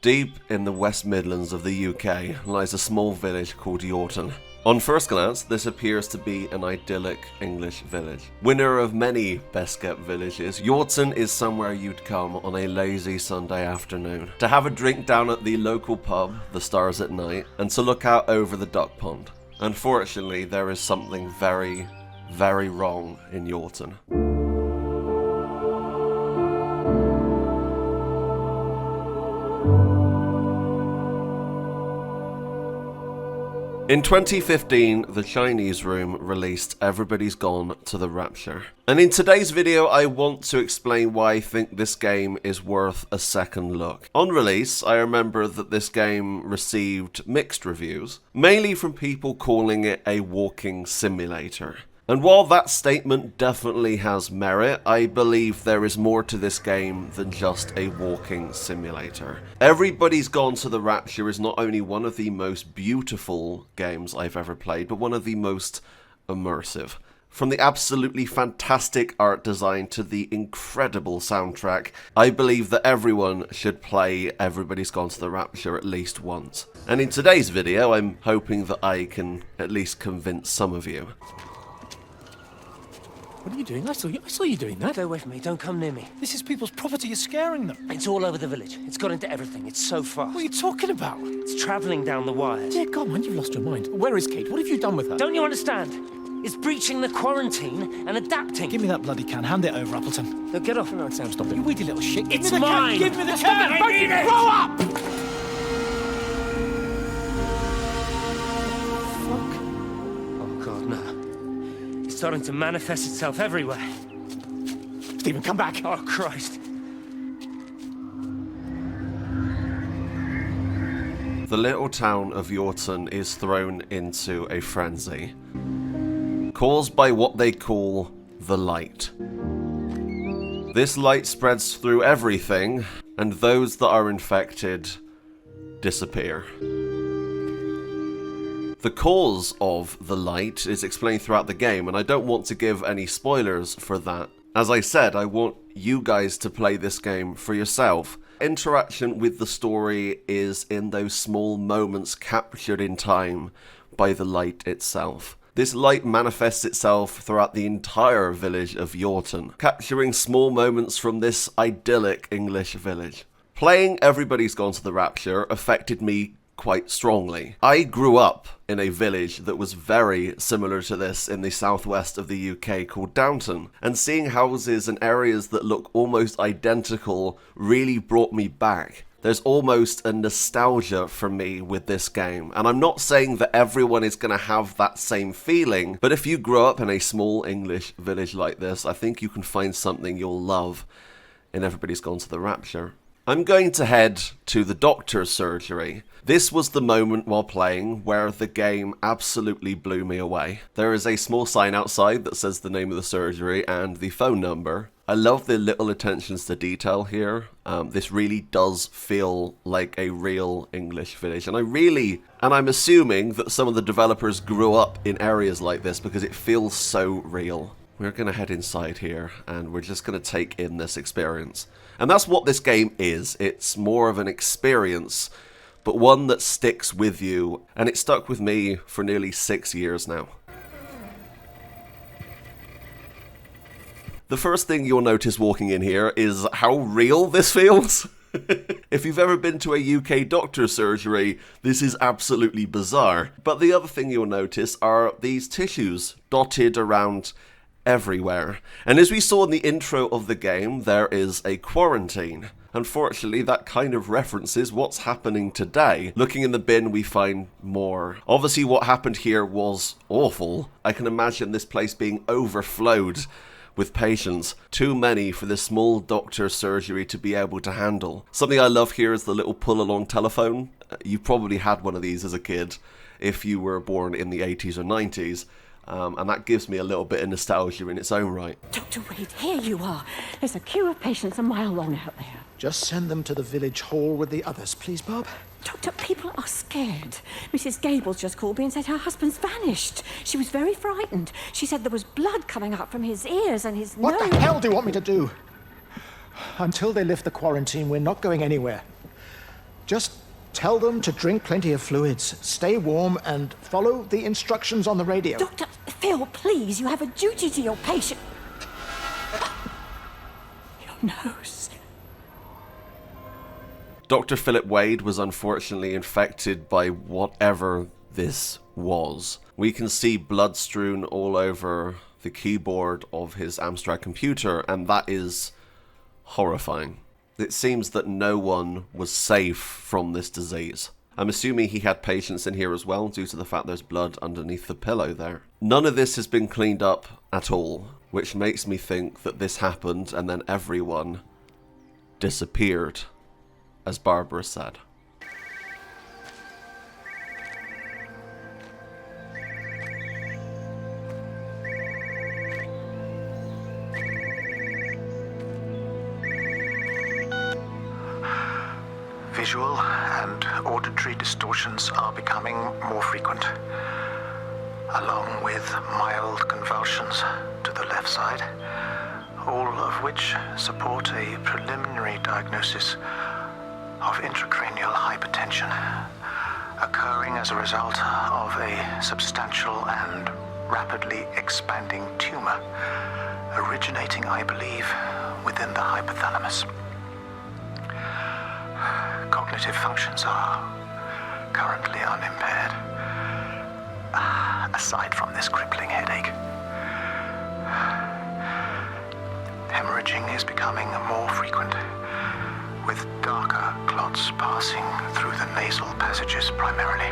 Deep in the West Midlands of the UK lies a small village called Yorton. On first glance, this appears to be an idyllic English village. Winner of many best kept villages, Yorton is somewhere you'd come on a lazy Sunday afternoon to have a drink down at the local pub, the Stars at Night, and to look out over the duck pond. Unfortunately, there is something very, very wrong in Yorton. In 2015, the Chinese Room released Everybody's Gone to the Rapture. And in today's video, I want to explain why I think this game is worth a second look. On release, I remember that this game received mixed reviews, mainly from people calling it a walking simulator. And while that statement definitely has merit, I believe there is more to this game than just a walking simulator. Everybody's Gone to the Rapture is not only one of the most beautiful games I've ever played, but one of the most immersive. From the absolutely fantastic art design to the incredible soundtrack, I believe that everyone should play Everybody's Gone to the Rapture at least once. And in today's video, I'm hoping that I can at least convince some of you. What are you doing? I saw you doing that. Stay away from me. Don't come near me. This is people's property. You're scaring them. It's all over the village. It's got into everything. It's so fast. What are you talking about? It's travelling down the wires. Dear God, man, you've lost your mind. Where is Kate? What have you done with her? Don't you understand? It's breaching the quarantine and adapting. Give me that bloody can. Hand it over, Appleton. No, get off. No, Sam, stop it. You weedy little shit. It's mine. Give me the can. I need it. Grow up! Oh, God, no. It's starting to manifest itself everywhere. Stephen, come back. Oh, Christ. The little town of Yorton is thrown into a frenzy, caused by what they call the light. This light spreads through everything, and those that are infected disappear. The cause of the light is explained throughout the game, and I don't want to give any spoilers for that. As I said, I want you guys to play this game for yourself. Interaction with the story is in those small moments captured in time by the light itself. This light manifests itself throughout the entire village of Yorton, capturing small moments from this idyllic English village. Playing Everybody's Gone to the Rapture affected me quite strongly. I grew up in a village that was very similar to this in the southwest of the UK called Downton, and seeing houses and areas that look almost identical really brought me back. There's almost a nostalgia for me with this game, and I'm not saying that everyone is going to have that same feeling, but if you grow up in a small English village like this, I think you can find something you'll love in Everybody's Gone to the Rapture. I'm going to head to the doctor's surgery. This was the moment while playing where the game absolutely blew me away. There is a small sign outside that says the name of the surgery and the phone number. I love the little attentions to detail here. This really does feel like a real English village. And I'm assuming that some of the developers grew up in areas like this because it feels so real. We're going to head inside here and we're just going to take in this experience. And that's what this game is. It's more of an experience, but one that sticks with you. And it stuck with me for nearly 6 years now. The first thing you'll notice walking in here is how real this feels. If you've ever been to a UK doctor's surgery, this is absolutely bizarre. But the other thing you'll notice are these tissues dotted around everywhere. And as we saw in the intro of the game, there is a quarantine. Unfortunately, that kind of references what's happening today. Looking in the bin, we find more. Obviously, what happened here was awful. I can imagine this place being overflowed with patients. Too many for this small doctor's surgery to be able to handle. Something I love here is the little pull-along telephone. You probably had one of these as a kid if you were born in the 80s or 90s. And that gives me a little bit of nostalgia in its own right. Dr. Wade, here you are. There's a queue of patients a mile long out there. Just send them to the village hall with the others, please, Bob. Doctor, people are scared. Mrs. Gables just called me and said her husband's vanished. She was very frightened. She said there was blood coming up from his ears and his nose. What the hell do you want me to do? Until they lift the quarantine, we're not going anywhere. Just tell them to drink plenty of fluids, stay warm, and follow the instructions on the radio. Dr. Phil, please, you have a duty to your patient. Your nose. Dr. Philip Wade was unfortunately infected by whatever this was. We can see blood strewn all over the keyboard of his Amstrad computer, and that is horrifying. It seems that no one was safe from this disease. I'm assuming he had patients in here as well, due to the fact there's blood underneath the pillow there. None of this has been cleaned up at all, which makes me think that this happened and then everyone disappeared, as Barbara said. Visual and auditory distortions are becoming more frequent, along with mild convulsions to the left side, all of which support a preliminary diagnosis of intracranial hypertension, occurring as a result of a substantial and rapidly expanding tumor, originating, I believe, within the hypothalamus. Cognitive functions are currently unimpaired, aside from this crippling headache. Hemorrhaging is becoming more frequent, with darker clots passing through the nasal passages primarily.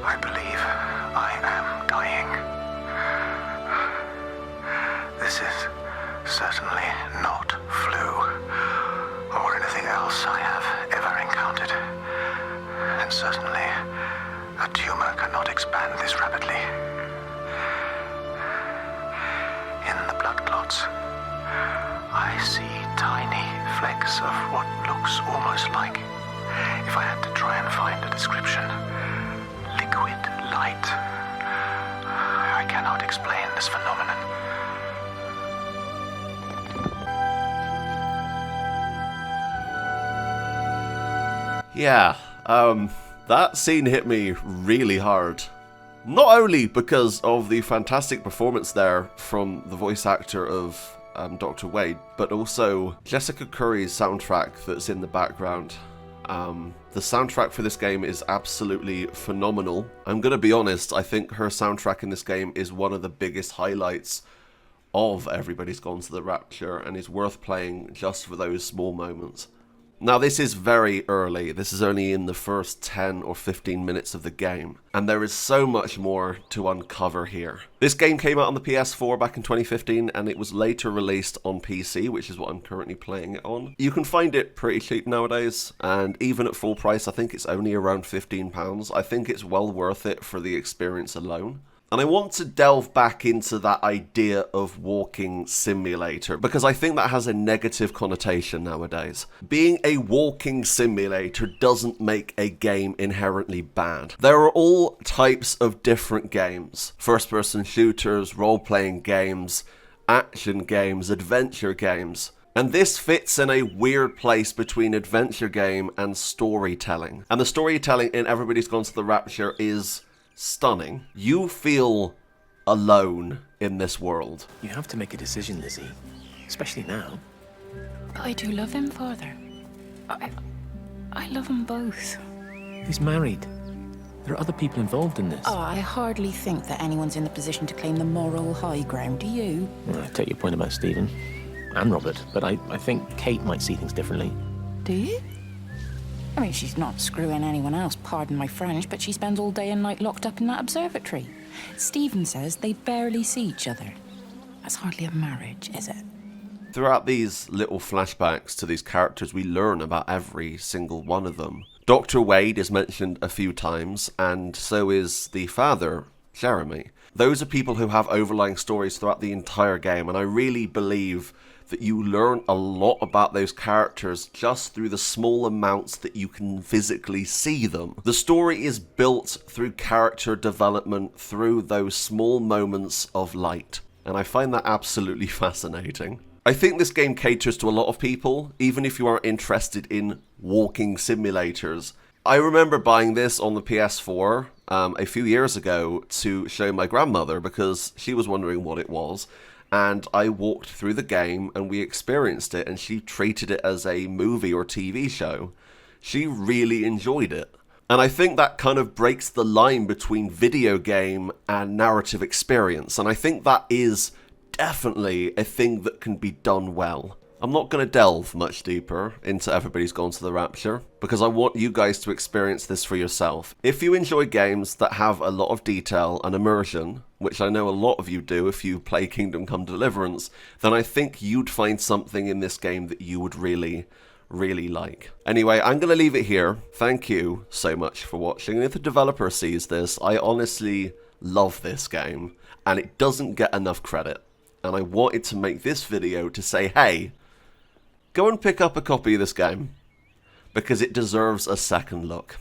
I believe I am dying. This is certainly not flu or anything else I have ever encountered. And certainly, a tumor cannot expand this rapidly. In the blood clots, I see tiny flecks of what looks almost like, if I had to try and find a description, liquid light. I cannot explain this phenomenon. Yeah, that scene hit me really hard. Not only because of the fantastic performance there from the voice actor of Dr. Wade, but also Jessica Curry's soundtrack that's in the background. The soundtrack for this game is absolutely phenomenal. I'm gonna be honest, I think her soundtrack in this game is one of the biggest highlights of Everybody's Gone to the Rapture, and is worth playing just for those small moments. Now, this is very early. This is only in the first 10 or 15 minutes of the game, and there is so much more to uncover here. This game came out on the PS4 back in 2015, and it was later released on PC, which is what I'm currently playing it on. You can find it pretty cheap nowadays, and even at full price, I think it's only around £15. I think it's well worth it for the experience alone. And I want to delve back into that idea of walking simulator, because I think that has a negative connotation nowadays. Being a walking simulator doesn't make a game inherently bad. There are all types of different games. First-person shooters, role-playing games, action games, adventure games. And this fits in a weird place between adventure game and storytelling. And the storytelling in Everybody's Gone to the Rapture is stunning. You feel alone in this world. You have to make a decision, Lizzie. Especially now. But I do love him, Father. I love them both. He's married. There are other people involved in this. Oh, I hardly think that anyone's in the position to claim the moral high ground, do you? Well, I take your point about Stephen and Robert, but I think Kate might see things differently. Do you? I mean, she's not screwing anyone else, pardon my French, but she spends all day and night locked up in that observatory. Stephen says they barely see each other. That's hardly a marriage, is it? Throughout these little flashbacks to these characters, we learn about every single one of them. Dr. Wade is mentioned a few times, and so is the father, Jeremy. Those are people who have overlying stories throughout the entire game, and I really believe that you learn a lot about those characters just through the small amounts that you can physically see them. The story is built through character development, through those small moments of light, and I find that absolutely fascinating. I think this game caters to a lot of people, even if you are interested in walking simulators. I remember buying this on the PS4 a few years ago to show my grandmother because she was wondering what it was, and I walked through the game and we experienced it, and she treated it as a movie or TV show. She really enjoyed it. And I think that kind of breaks the line between video game and narrative experience, and I think that is definitely a thing that can be done well. I'm not going to delve much deeper into Everybody's Gone to the Rapture, because I want you guys to experience this for yourself. If you enjoy games that have a lot of detail and immersion, which I know a lot of you do if you play Kingdom Come Deliverance, then I think you'd find something in this game that you would really like. Anyway, I'm going to leave it here. Thank you so much for watching, and if the developer sees this, I honestly love this game, and it doesn't get enough credit. And I wanted to make this video to say, hey, go and pick up a copy of this game, because it deserves a second look.